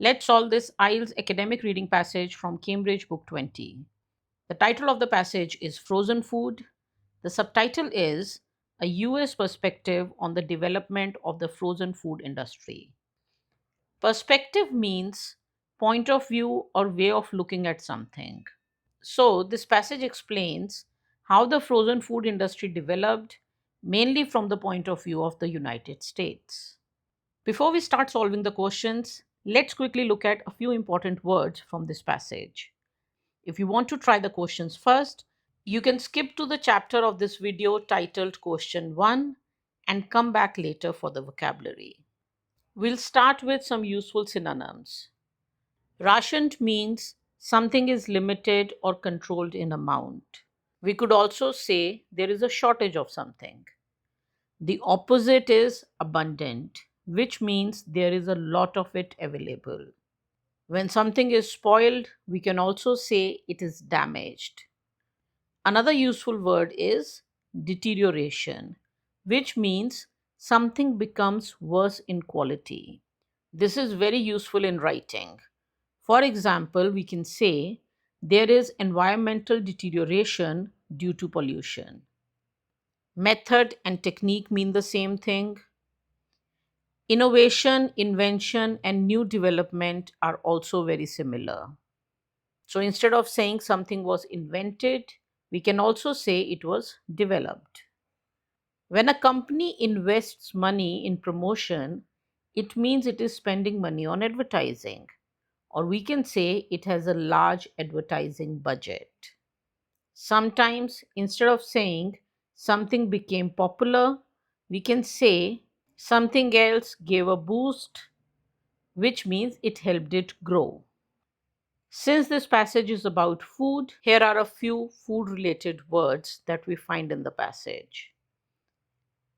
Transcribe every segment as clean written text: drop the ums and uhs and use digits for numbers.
Let's solve this IELTS academic reading passage from Cambridge Book 20. The title of the passage is Frozen Food. The subtitle is A US Perspective on the Development of the Frozen Food Industry. Perspective means point of view or way of looking at something. So, this passage explains how the frozen food industry developed, mainly from the point of view of the United States. Before we start solving the questions, let's quickly look at a few important words from this passage. If you want to try the questions first, you can skip to the chapter of this video titled Question 1 and come back later for the vocabulary. We'll start with some useful synonyms. Rationed means something is limited or controlled in amount. We could also say there is a shortage of something. The opposite is abundant, which means there is a lot of it available. When something is spoiled, we can also say it is damaged. Another useful word is deterioration, which means something becomes worse in quality. This is very useful in writing. For example, we can say there is environmental deterioration due to pollution. Method and technique mean the same thing. Innovation, invention, and new development are also very similar. So instead of saying something was invented, we can also say it was developed. When a company invests money in promotion, it means it is spending money on advertising, or we can say it has a large advertising budget. Sometimes, instead of saying something became popular, we can say something else gave a boost, which means it helped it grow. Since this passage is about food, here are a few food related words that we find in the passage.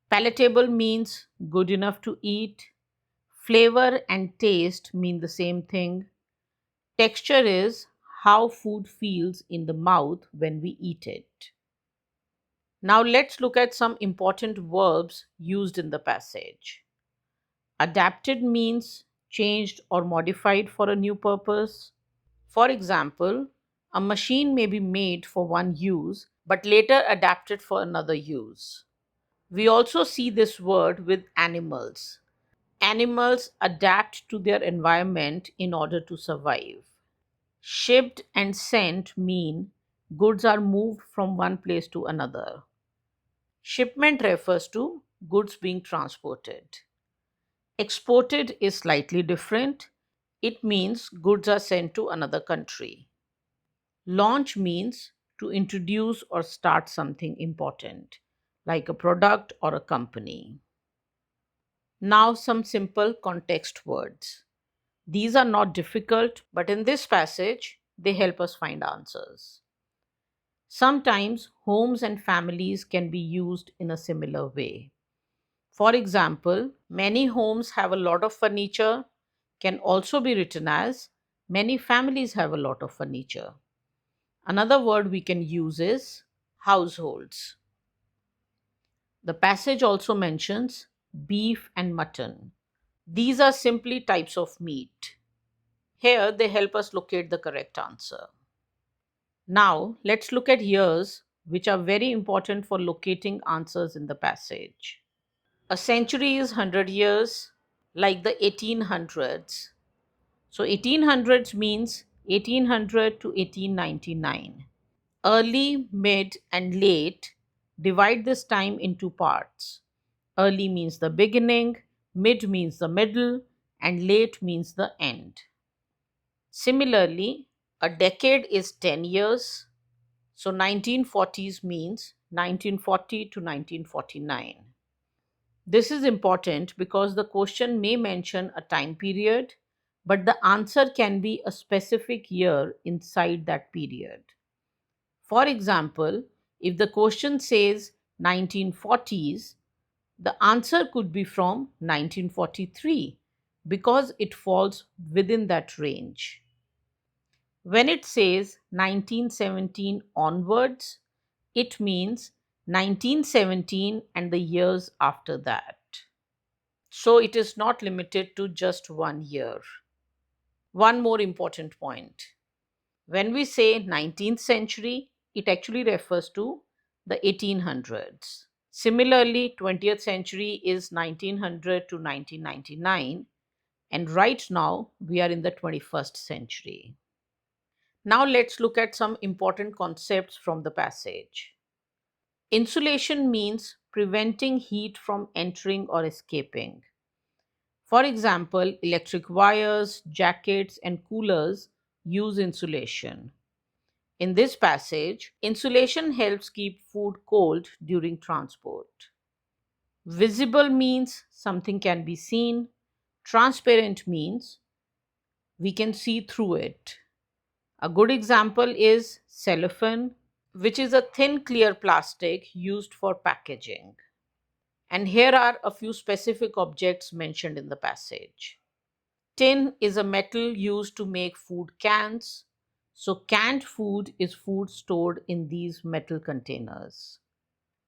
Palatable means good enough to eat. Flavor and taste mean the same thing. Texture is how food feels in the mouth when we eat it. Now let's look at some important verbs used in the passage. Adapted means changed or modified for a new purpose. For example, a machine may be made for one use but later adapted for another use. We also see this word with animals. Animals adapt to their environment in order to survive. Shipped and sent mean goods are moved from one place to another. Shipment refers to goods being transported. Exported is slightly different. It means goods are sent to another country. Launch means to introduce or start something important, like a product or a company. Now, some simple context words. These are not difficult, but in this passage, they help us find answers. Sometimes homes and families can be used in a similar way. For example, many homes have a lot of furniture can also be written as many families have a lot of furniture. Another word we can use is households. The passage also mentions beef and mutton. These are simply types of meat. Here they help us locate the correct answer. Now let's look at years, which are very important for locating answers in the passage. A century is 100 years, like the 1800s. So 1800s means 1800 to 1899. Early, mid, and late divide this time into parts. Early means the beginning, mid means the middle, and late means the end. Similarly, a decade is 10 years. So 1940s means 1940 to 1949. This is important because the question may mention a time period, but the answer can be a specific year inside that period. For example, if the question says 1940s, the answer could be from 1943 because it falls within that range. When it says 1917 onwards, it means 1917 and the years after that. So it is not limited to just one year. One more important point. When we say 19th century, it actually refers to the 1800s. Similarly, 20th century is 1900 to 1999, and right now we are in the 21st century. Now let's look at some important concepts from the passage. Insulation means preventing heat from entering or escaping. For example, electric wires, jackets, and coolers use insulation. In this passage, insulation helps keep food cold during transport. Visible means something can be seen. Transparent means we can see through it. A good example is cellophane, which is a thin, clear plastic used for packaging. And here are a few specific objects mentioned in the passage. Tin is a metal used to make food cans. So, canned food is food stored in these metal containers.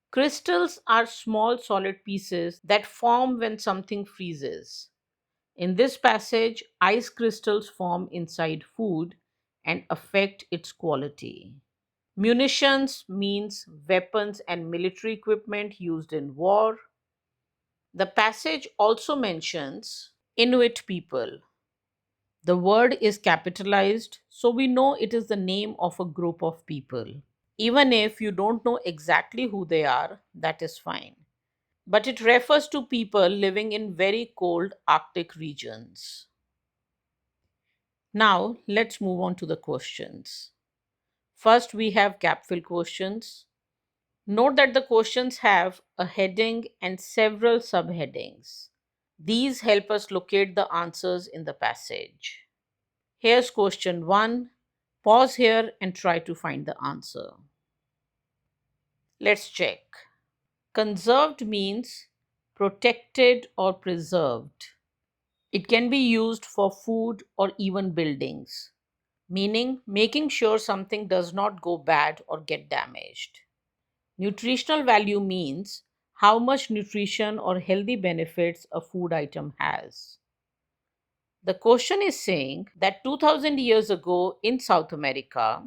Crystals are small solid pieces that form when something freezes. In this passage, ice crystals form inside food and affect its quality. Munitions means weapons and military equipment used in war. The passage also mentions Inuit people. The word is capitalized, so we know it is the name of a group of people. Even if you don't know exactly who they are, that is fine. But it refers to people living in very cold Arctic regions. Now, let's move on to the questions. First, we have gap fill questions. Note that the questions have a heading and several subheadings. These help us locate the answers in the passage. Here's question 1. Pause here and try to find the answer. Let's check. Conserved means protected or preserved. It can be used for food or even buildings, meaning making sure something does not go bad or get damaged. Nutritional value means how much nutrition or healthy benefits a food item has. The question is saying that 2000 years ago in South America,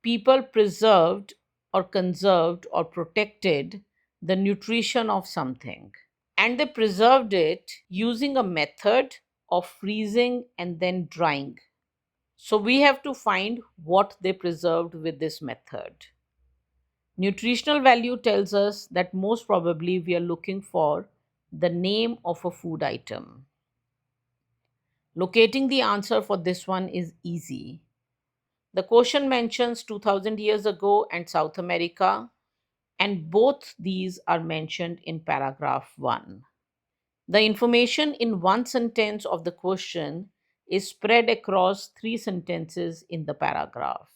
people preserved or conserved or protected the nutrition of something. And they preserved it using a method of freezing and then drying. So we have to find what they preserved with this method. Nutritional value tells us that most probably we are looking for the name of a food item. Locating the answer for this one is easy. The question mentions 2000 years ago and South America, and both these are mentioned in paragraph 1. The information in one sentence of the question is spread across 3 sentences in the paragraph.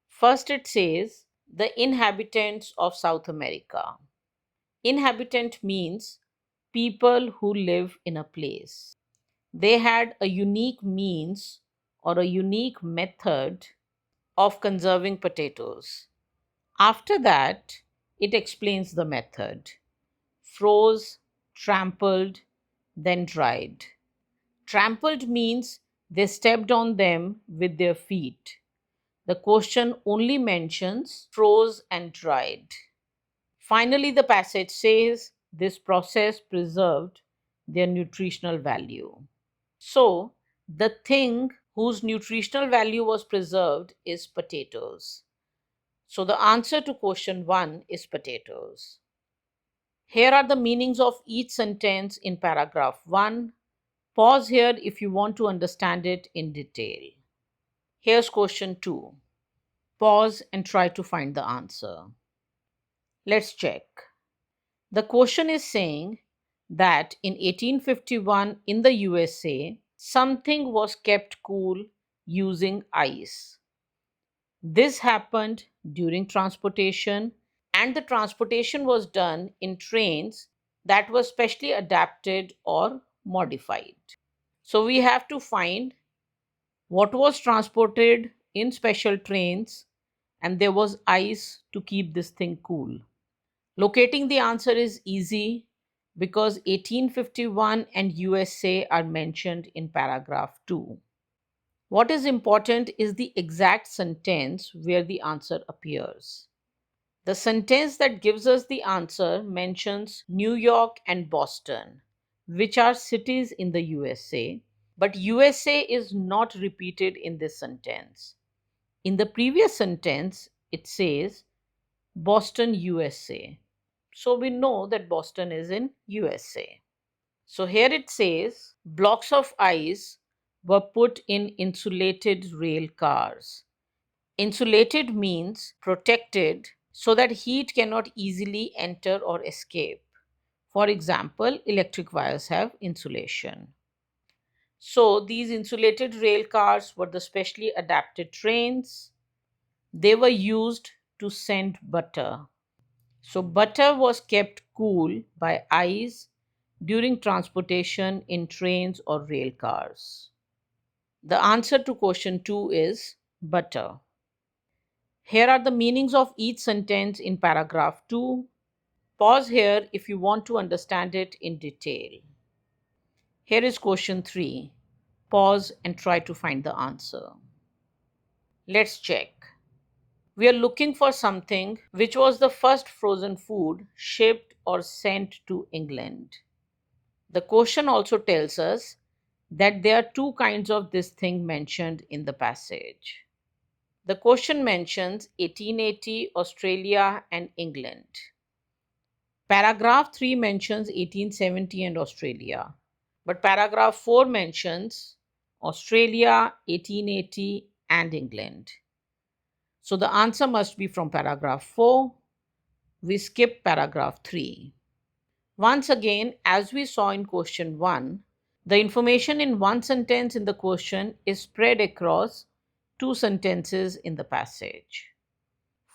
First, it says the inhabitants of South America. Inhabitant means people who live in a place. They had a unique means or a unique method of conserving potatoes. After that, it explains the method: froze, trampled, then dried. Trampled means they stepped on them with their feet. The question only mentions froze and dried. Finally, the passage says this process preserved their nutritional value. So, the thing whose nutritional value was preserved is potatoes. So, the answer to question 1 is potatoes. Here are the meanings of each sentence in paragraph 1. Pause here if you want to understand it in detail. Here's question 2. Pause and try to find the answer. Let's check. The question is saying that in 1851 in the USA, something was kept cool using ice. This happened during transportation, and the transportation was done in trains that were specially adapted or modified. So we have to find what was transported in special trains, and there was ice to keep this thing cool. Locating the answer is easy because 1851 and USA are mentioned in paragraph 2. What is important is the exact sentence where the answer appears. The sentence that gives us the answer mentions New York and Boston, which are cities in the USA, but USA is not repeated in this sentence. In the previous sentence, it says Boston, USA. So we know that Boston is in USA. So here it says blocks of ice were put in insulated rail cars. Insulated means protected so that heat cannot easily enter or escape. For example, electric wires have insulation. So these insulated rail cars were the specially adapted trains. They were used to send butter. So butter was kept cool by ice during transportation in trains or rail cars. The answer to question 2 is butter. Here are the meanings of each sentence in paragraph 2. Pause here if you want to understand it in detail. Here is question 3. Pause and try to find the answer. Let's check. We are looking for something which was the first frozen food shipped or sent to England. The question also tells us that there are two kinds of this thing mentioned in the passage. The question mentions 1880, Australia, and England. Paragraph 3 mentions 1870 and Australia, but paragraph 4 mentions Australia, 1880, and England. So the answer must be from paragraph 4. We skip paragraph 3. Once again, as we saw in question 1, the information in one sentence in the question is spread across two sentences in the passage.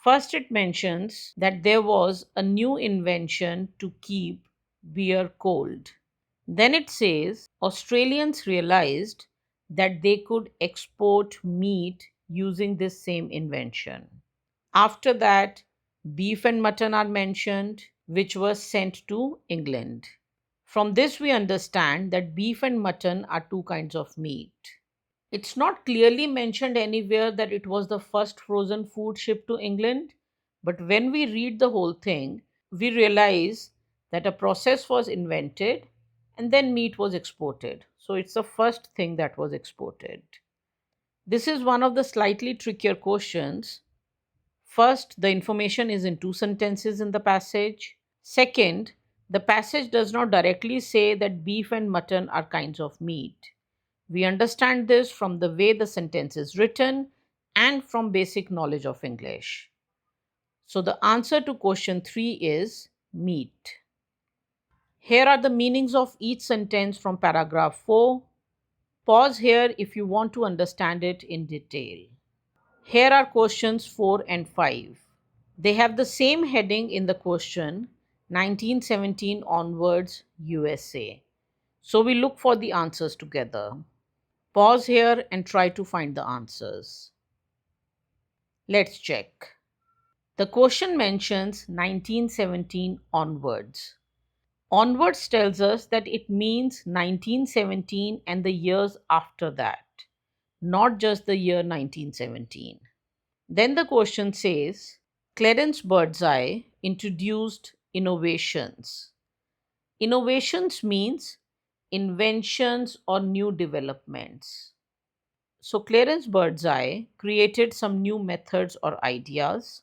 First, it mentions that there was a new invention to keep beer cold. Then it says Australians realized that they could export meat using this same invention. After that, beef and mutton are mentioned, which was sent to England. From this, we understand that beef and mutton are two kinds of meat. It's not clearly mentioned anywhere that it was the first frozen food shipped to England, but when we read the whole thing, we realize that a process was invented and then meat was exported. So it's the first thing that was exported. This is one of the slightly trickier questions. First, the information is in two sentences in the passage. Second, the passage does not directly say that beef and mutton are kinds of meat. We understand this from the way the sentence is written and from basic knowledge of English. So the answer to question 3 is meat. Here are the meanings of each sentence from paragraph 4. Pause here if you want to understand it in detail. Here are questions 4 and 5. They have the same heading in the question 1917 onwards USA. So we look for the answers together. Pause here and try to find the answers. Let's check. The question mentions 1917 onwards. Onwards tells us that it means 1917 and the years after that, not just the year 1917. Then the question says Clarence Birdseye introduced innovations. Innovations means inventions or new developments. So Clarence Birdseye created some new methods or ideas.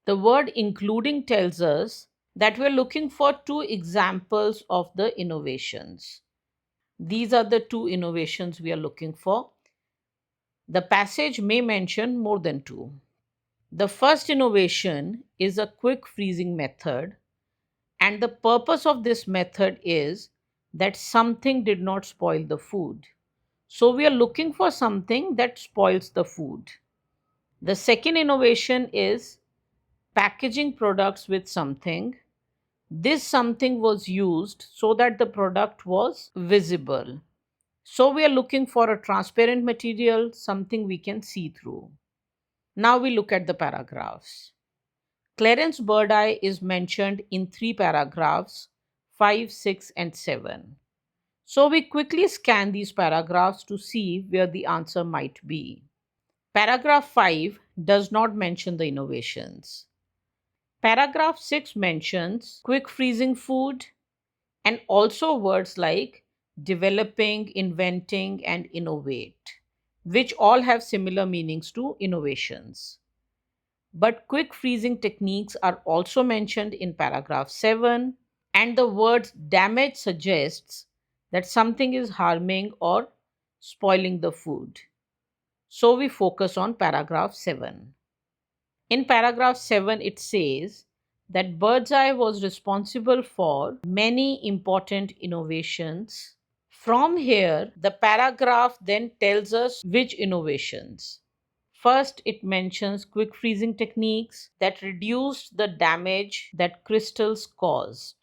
The word including tells us that we're looking for two examples of the innovations. These are the two innovations we are looking for. The passage may mention more than two. The first innovation is a quick freezing method, and the purpose of this method is that something did not spoil the food. So we are looking for something that spoils the food. The second innovation is packaging products with something. This something was used so that the product was visible. So we are looking for a transparent material, something we can see through. Now we look at the paragraphs. Clarence Birdseye is mentioned in three paragraphs 5, 6, and 7. So we quickly scan these paragraphs to see where the answer might be. Paragraph 5 does not mention the innovations. Paragraph 6 mentions quick freezing food and also words like developing, inventing, and innovate, which all have similar meanings to innovations. But quick freezing techniques are also mentioned in paragraph 7, and the word damage suggests that something is harming or spoiling the food. So we focus on paragraph 7. In paragraph 7, it says that Birdseye was responsible for many important innovations. From here, the paragraph then tells us which innovations. First, it mentions quick freezing techniques that reduced the damage that crystals caused.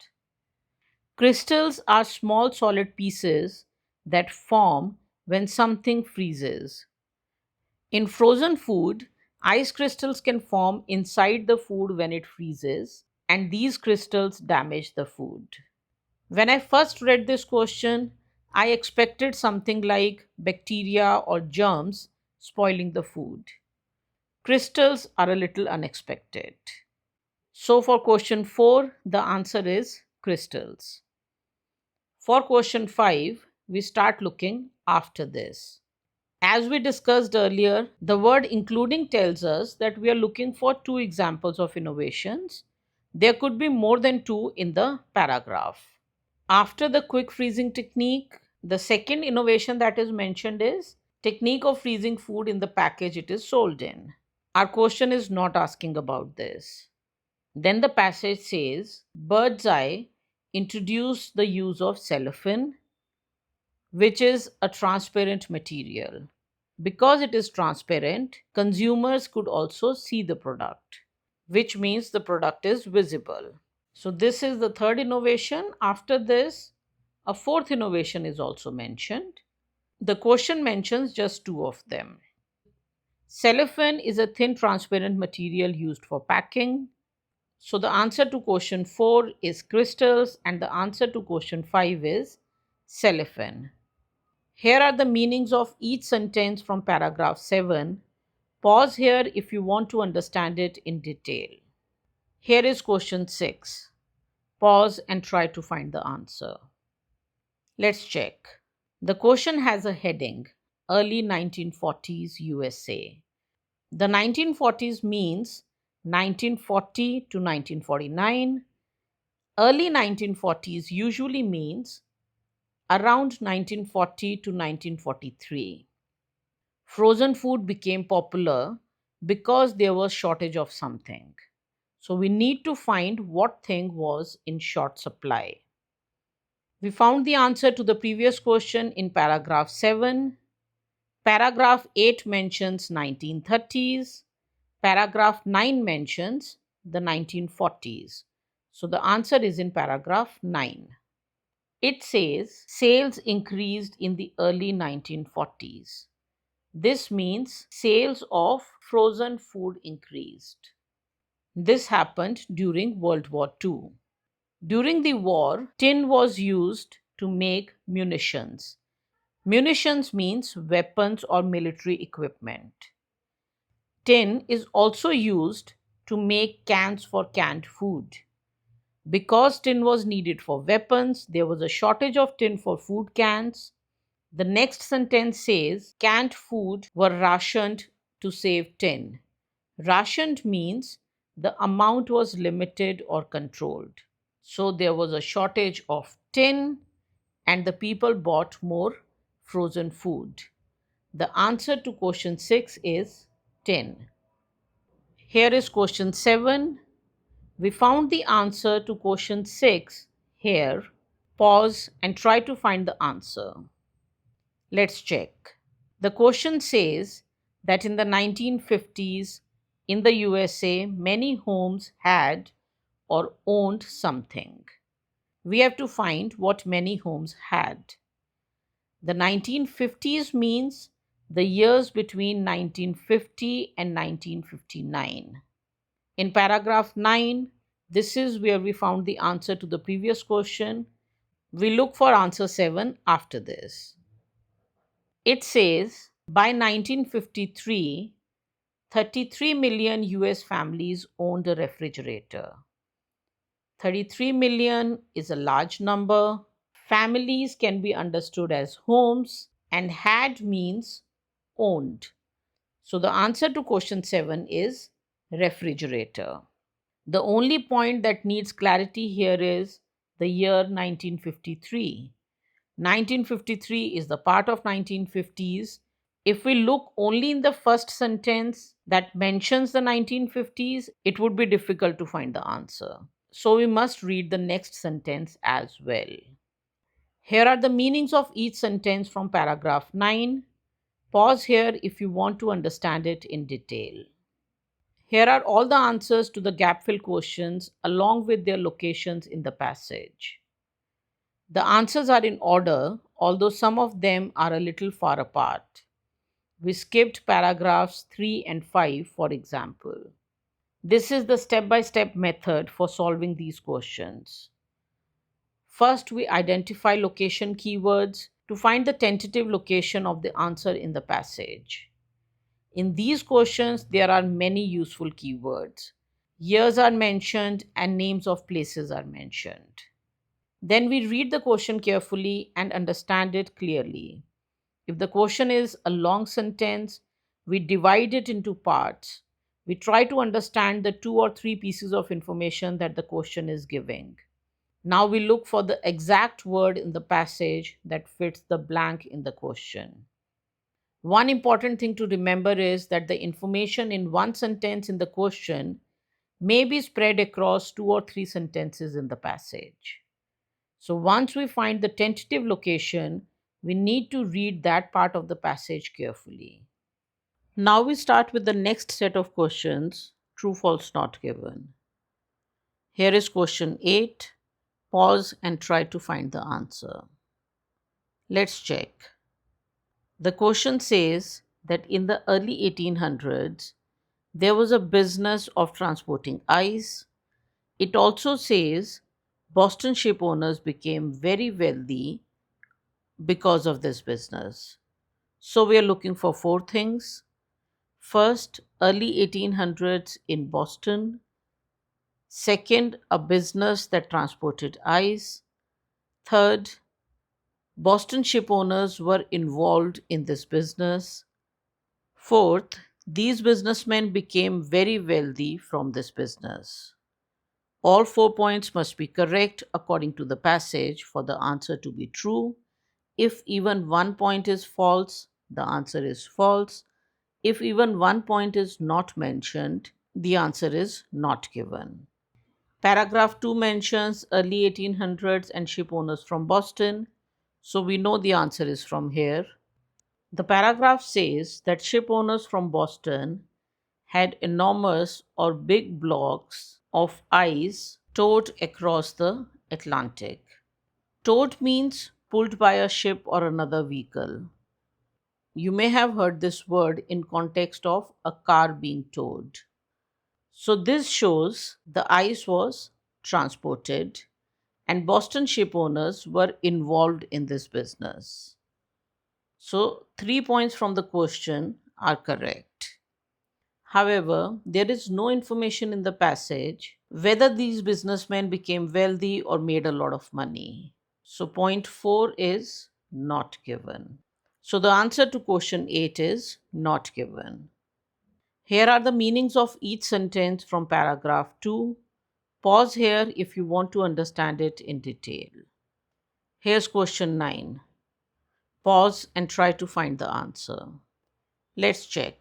Crystals are small solid pieces that form when something freezes. In frozen food, ice crystals can form inside the food when it freezes, and these crystals damage the food. When I first read this question, I expected something like bacteria or germs spoiling the food. Crystals are a little unexpected. So, for question 4, the answer is crystals. For question 5, we start looking after this. As we discussed earlier, the word including tells us that we are looking for two examples of innovations. There could be more than two in the paragraph. After the quick freezing technique, the second innovation that is mentioned is technique of freezing food in the package it is sold in. Our question is not asking about this. Then the passage says Birdseye introduced the use of cellophane, which is a transparent material. Because it is transparent, consumers could also see the product, which means the product is visible. So, this is the third innovation. After this, a fourth innovation is also mentioned. The question mentions just two of them. Cellophane is a thin, transparent material used for packing. So, the answer to question 4 is crystals, and the answer to question 5 is cellophane. Here are the meanings of each sentence from paragraph 7. Pause here if you want to understand it in detail. Here is question 6. Pause and try to find the answer. Let's check. The question has a heading, Early 1940s USA. The 1940s means 1940 to 1949. Early 1940s usually means around 1940 to 1943. Frozen food became popular because there was shortage of something. So we need to find what thing was in short supply. We found the answer to the previous question in paragraph 7. Paragraph 8 mentions 1930s. Paragraph 9 mentions the 1940s. So the answer is in paragraph 9. It says sales increased in the early 1940s. This means sales of frozen food increased. This happened during World War II. During the war, tin was used to make munitions. Munitions means weapons or military equipment. Tin is also used to make cans for canned food. Because tin was needed for weapons, there was a shortage of tin for food cans. The next sentence says canned food were rationed to save tin. Rationed means the amount was limited or controlled. So there was a shortage of tin and the people bought more frozen food. The answer to question 6 is tin. Here is question 7. We found the answer to question 6 here. Pause and try to find the answer. Let's check. The question says that in the 1950s in the USA, many homes had or owned something. We have to find what many homes had. The 1950s means the years between 1950 and 1959. In paragraph 9, this is where we found the answer to the previous question. We look for answer 7 after this. It says by 1953, 33 million US families owned a refrigerator. 33 million is a large number. Families can be understood as homes, and had means owned. So the answer to question 7 is refrigerator. The only point that needs clarity here is the year 1953. 1953 is the part of 1950s. If we look only in the first sentence that mentions the 1950s, it would be difficult to find the answer. So we must read the next sentence as well. Here are the meanings of each sentence from paragraph 9. Pause here if you want to understand it in detail. Here are all the answers to the gap fill questions along with their locations in the passage. The answers are in order, although some of them are a little far apart. We skipped paragraphs 3 and 5, for example. This is the step by step method for solving these questions. First, we identify location keywords to find the tentative location of the answer in the passage. In these questions, there are many useful keywords. Years are mentioned and names of places are mentioned. Then we read the question carefully and understand it clearly. If the question is a long sentence, we divide it into parts. We try to understand the 2 or 3 pieces of information that the question is giving. Now we look for the exact word in the passage that fits the blank in the question. One important thing to remember is that the information in one sentence in the question may be spread across 2 or 3 sentences in the passage. So once we find the tentative location, we need to read that part of the passage carefully. Now we start with the next set of questions, true, false, not given. Here is question 8. Pause and try to find the answer. Let's check. The question says that in the early 1800s, there was a business of transporting ice. It also says Boston ship owners became very wealthy because of this business. So we are looking for 4 things. First, early 1800s in Boston. Second, a business that transported ice. Third, Boston ship owners were involved in this business. Fourth, these businessmen became very wealthy from this business. All 4 points must be correct according to the passage for the answer to be true. If even 1 point is false, the answer is false. If even 1 point is not mentioned, the answer is not given. Paragraph 2 mentions early 1800s and ship owners from Boston, so we know the answer is from here. The paragraph says that ship owners from Boston had enormous or big blocks of ice towed across the Atlantic. Towed means pulled by a ship or another vehicle. You may have heard this word in context of a car being towed. So this shows the ice was transported and Boston ship owners were involved in this business. So 3 points from the question are correct. However, there is no information in the passage whether these businessmen became wealthy or made a lot of money. So point 4 is not given. So the answer to question 8 is not given. Here are the meanings of each sentence from paragraph 2. Pause here if you want to understand it in detail. Here's question 9. Pause and try to find the answer. Let's check.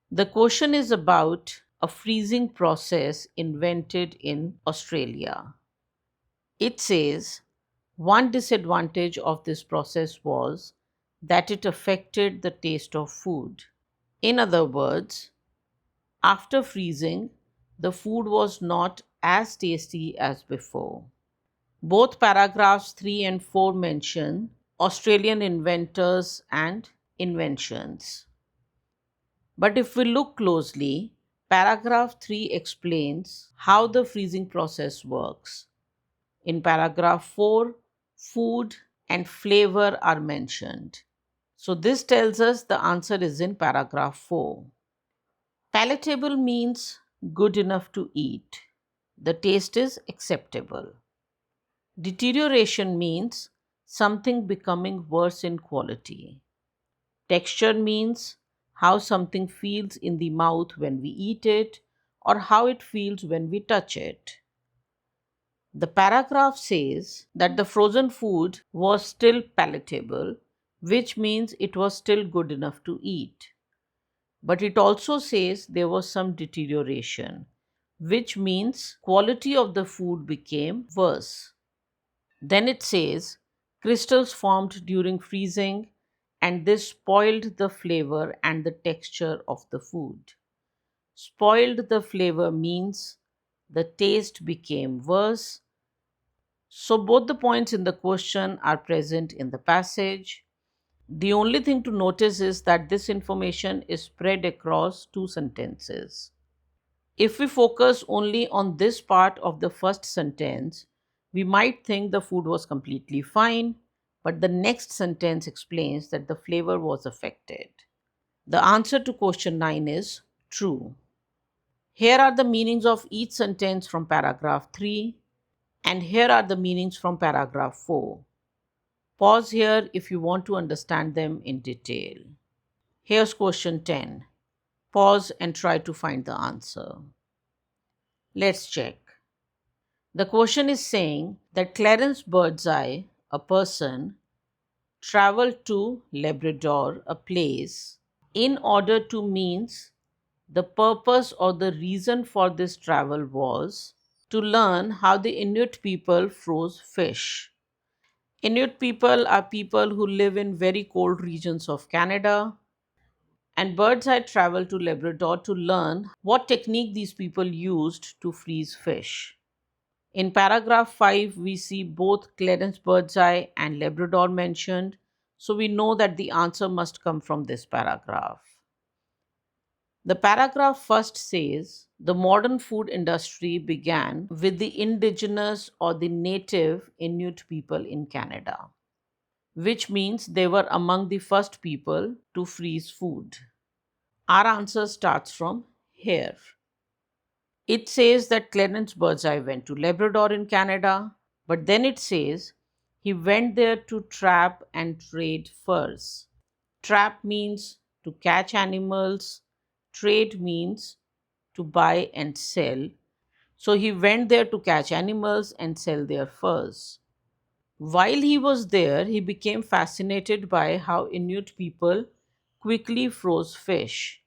The question is about a freezing process invented in Australia. It says one disadvantage of this process was that it affected the taste of food. In other words, after freezing, the food was not as tasty as before. Both paragraphs 3 and 4 mention Australian inventors and inventions. But if we look closely, paragraph 3 explains how the freezing process works. In paragraph 4, food, and flavor are mentioned. So this tells us the answer is in paragraph 4. Palatable means good enough to eat. The taste is acceptable. Deterioration means something becoming worse in quality. Texture means how something feels in the mouth when we eat it or how it feels when we touch it. The paragraph says that the frozen food was still palatable, which means it was still good enough to eat. But it also says there was some deterioration, which means quality of the food became worse. Then it says crystals formed during freezing and this spoiled the flavor and the texture of the food. Spoiled the flavor means the taste became worse. So both the points in the question are present in the passage. The only thing to notice is that this information is spread across two sentences. If we focus only on this part of the first sentence, we might think the food was completely fine, but the next sentence explains that the flavor was affected. The answer to question 9 is true. Here are the meanings of each sentence from paragraph 3, and here are the meanings from paragraph 4. Pause here if you want to understand them in detail. Here's question 10. Pause and try to find the answer. Let's check. The question is saying that Clarence Birdseye, a person, traveled to Labrador, a place, in order to means the purpose or the reason for this travel was to learn how the Inuit people froze fish. Inuit people are people who live in very cold regions of Canada, and Birdseye traveled to Labrador to learn what technique these people used to freeze fish. In paragraph 5, we see both Clarence Birdseye and Labrador mentioned, so we know that the answer must come from this paragraph. The paragraph first says the modern food industry began with the indigenous or the native Inuit people in Canada, which means they were among the first people to freeze food. Our answer starts from here. It says that Clarence Birdseye went to Labrador in Canada, but then it says he went there to trap and trade furs. Trap means to catch animals, trade means to buy and sell. So he went there to catch animals and sell their furs. While he was there, he became fascinated by how Inuit people quickly froze fish.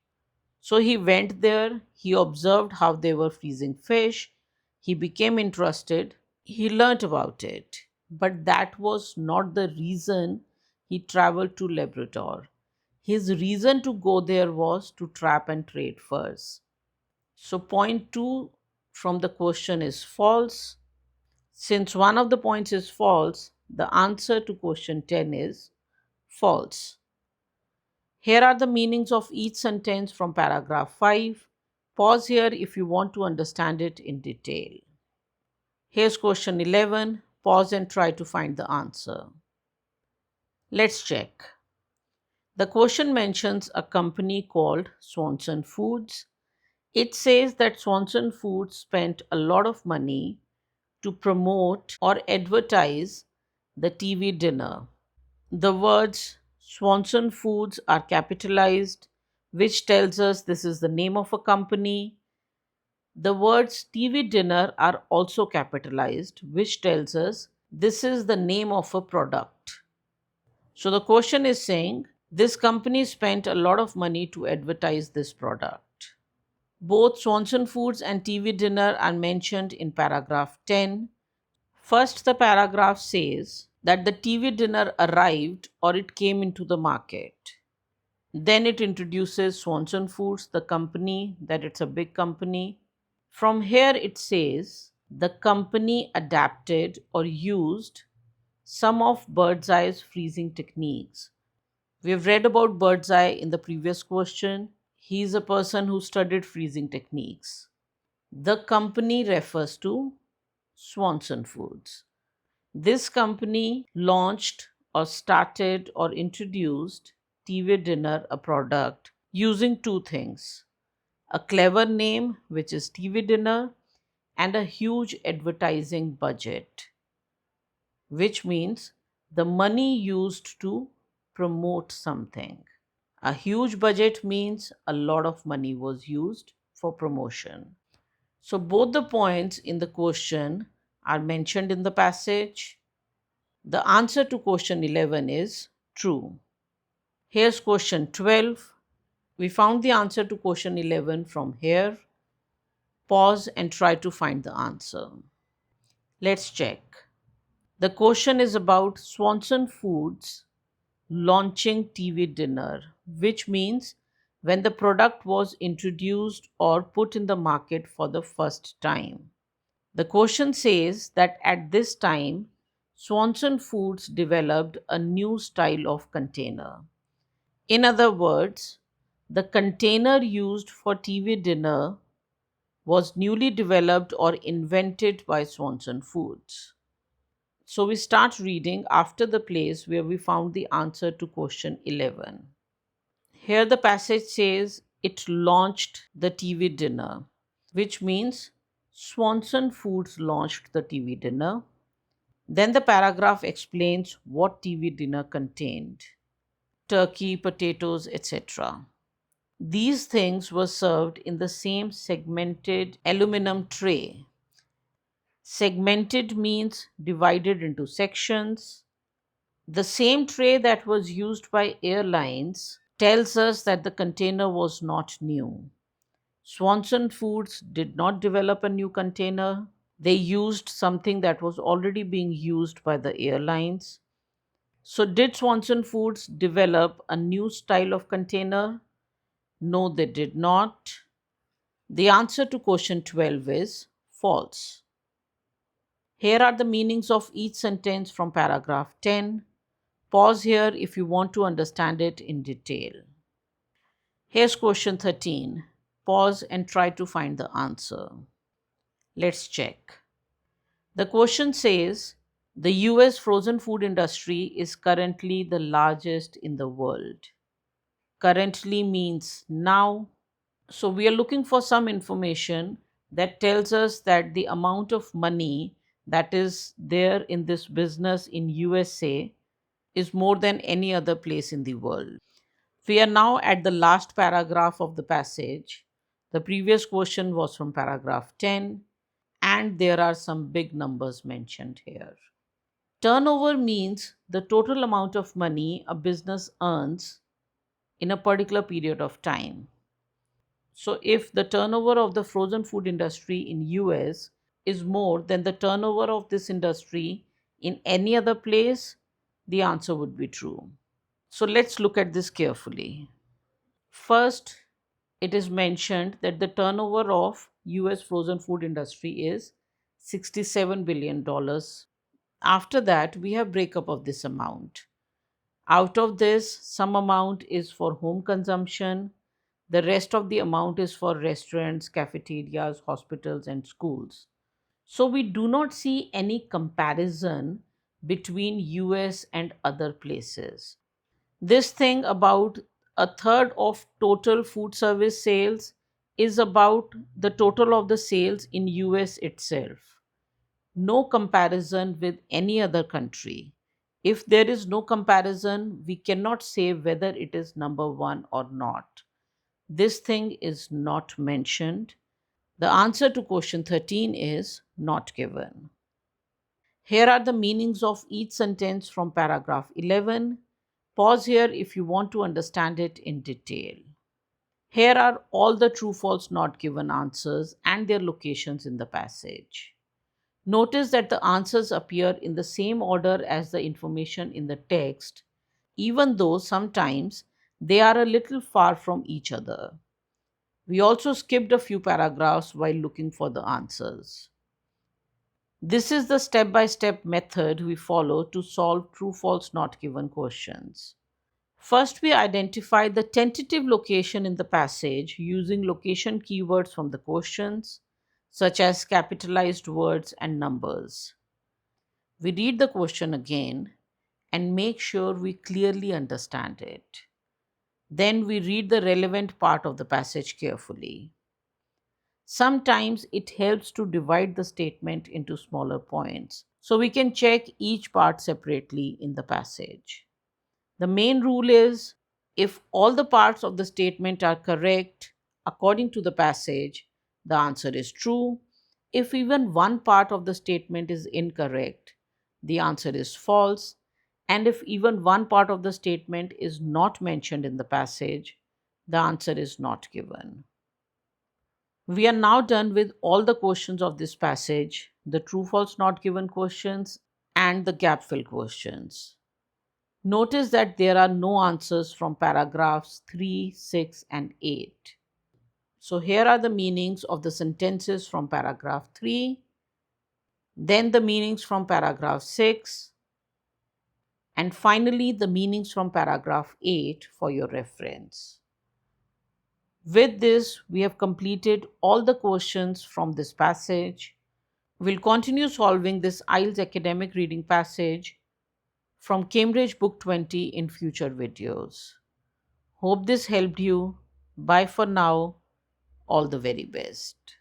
So he went there, he observed how they were freezing fish, he became interested, he learnt about it. But that was not the reason he traveled to Labrador. His reason to go there was to trap and trade furs. So, point 2 from the question is false. Since one of the points is false, the answer to question 10 is false. Here are the meanings of each sentence from paragraph 5. Pause here if you want to understand it in detail. Here's question 11. Pause and try to find the answer. Let's check. The question mentions a company called Swanson Foods. It says that Swanson Foods spent a lot of money to promote or advertise the TV dinner. The words Swanson Foods are capitalized, which tells us this is the name of a company. The words TV dinner are also capitalized, which tells us this is the name of a product. So the question is saying this company spent a lot of money to advertise this product. Both Swanson Foods and TV dinner are mentioned in paragraph 10. First, the paragraph says that the TV dinner arrived or it came into the market. Then it introduces Swanson Foods, the company, that it's a big company. From here, it says the company adapted or used some of Birdseye's freezing techniques. We've read about Birdseye in the previous question. He's a person who studied freezing techniques. The company refers to Swanson Foods. This company launched or started or introduced TV Dinner, a product, using two things: a clever name, which is TV Dinner, and a huge advertising budget, which means the money used to promote something. A huge budget means a lot of money was used for promotion. So, both the points in the question are mentioned in the passage. The answer to question 11 is true. Here's question 12. We found the answer to question 11 from here. Pause and try to find the answer. Let's check. The question is about Swanson Foods launching TV Dinner, which means when the product was introduced or put in the market for the first time. The question says that at this time, Swanson Foods developed a new style of container. In other words, the container used for TV dinner was newly developed or invented by Swanson Foods. So we start reading after the place where we found the answer to question 11. Here the passage says it launched the TV dinner, which means Swanson Foods launched the TV dinner. Then the paragraph explains what TV dinner contained: turkey, potatoes, etc. These things were served in the same segmented aluminum tray. Segmented means divided into sections. The same tray that was used by airlines tells us that the container was not new. Swanson Foods did not develop a new container. They used something that was already being used by the airlines. So, did Swanson Foods develop a new style of container? No, they did not. The answer to question 12 is false. Here are the meanings of each sentence from paragraph 10. Pause here if you want to understand it in detail. Here's question 13. Pause and try to find the answer. Let's check. The question says the US frozen food industry is currently the largest in the world. Currently means now. So we are looking for some information that tells us that the amount of money that is there in this business in USA is more than any other place in the world. We are now at the last paragraph of the passage. The previous question was from paragraph 10, and there are some big numbers mentioned here. Turnover means the total amount of money a business earns in a particular period of time. So if the turnover of the frozen food industry in US is more than the turnover of this industry in any other place, the answer would be true. So let's look at this carefully. First, it is mentioned that the turnover of US frozen food industry is $67 billion. After that, we have breakup of this amount. Out of this, some amount is for home consumption. The rest of the amount is for restaurants, cafeterias, hospitals, and schools. So we do not see any comparison between US and other places. This thing about a third of total food service sales is about the total of the sales in US itself. No comparison with any other country. If there is no comparison, we cannot say whether it is number one or not. This thing is not mentioned. The answer to question 13 is not given. Here are the meanings of each sentence from paragraph 11. Pause here if you want to understand it in detail. Here are all the true false not given answers and their locations in the passage. Notice that the answers appear in the same order as the information in the text, even though sometimes they are a little far from each other. We also skipped a few paragraphs while looking for the answers. This is the step-by-step method we follow to solve true false not given questions. First, we identify the tentative location in the passage using location keywords from the questions, such as capitalized words and numbers. We read the question again and make sure we clearly understand it. Then we read the relevant part of the passage carefully. Sometimes it helps to divide the statement into smaller points so we can check each part separately in the passage. The main rule is if all the parts of the statement are correct according to the passage, the answer is true. If even one part of the statement is incorrect, the answer is false. And if even one part of the statement is not mentioned in the passage, the answer is not given. We are now done with all the questions of this passage, the true false not given questions and the gap fill questions. Notice that there are no answers from paragraphs 3, 6, and 8. So here are the meanings of the sentences from paragraph 3, then the meanings from paragraph 6, and finally the meanings from paragraph 8 for your reference. With this, we have completed all the questions from this passage. We'll continue solving this IELTS academic reading passage from Cambridge Book 20 in future videos. Hope this helped you. Bye for now. All the very best.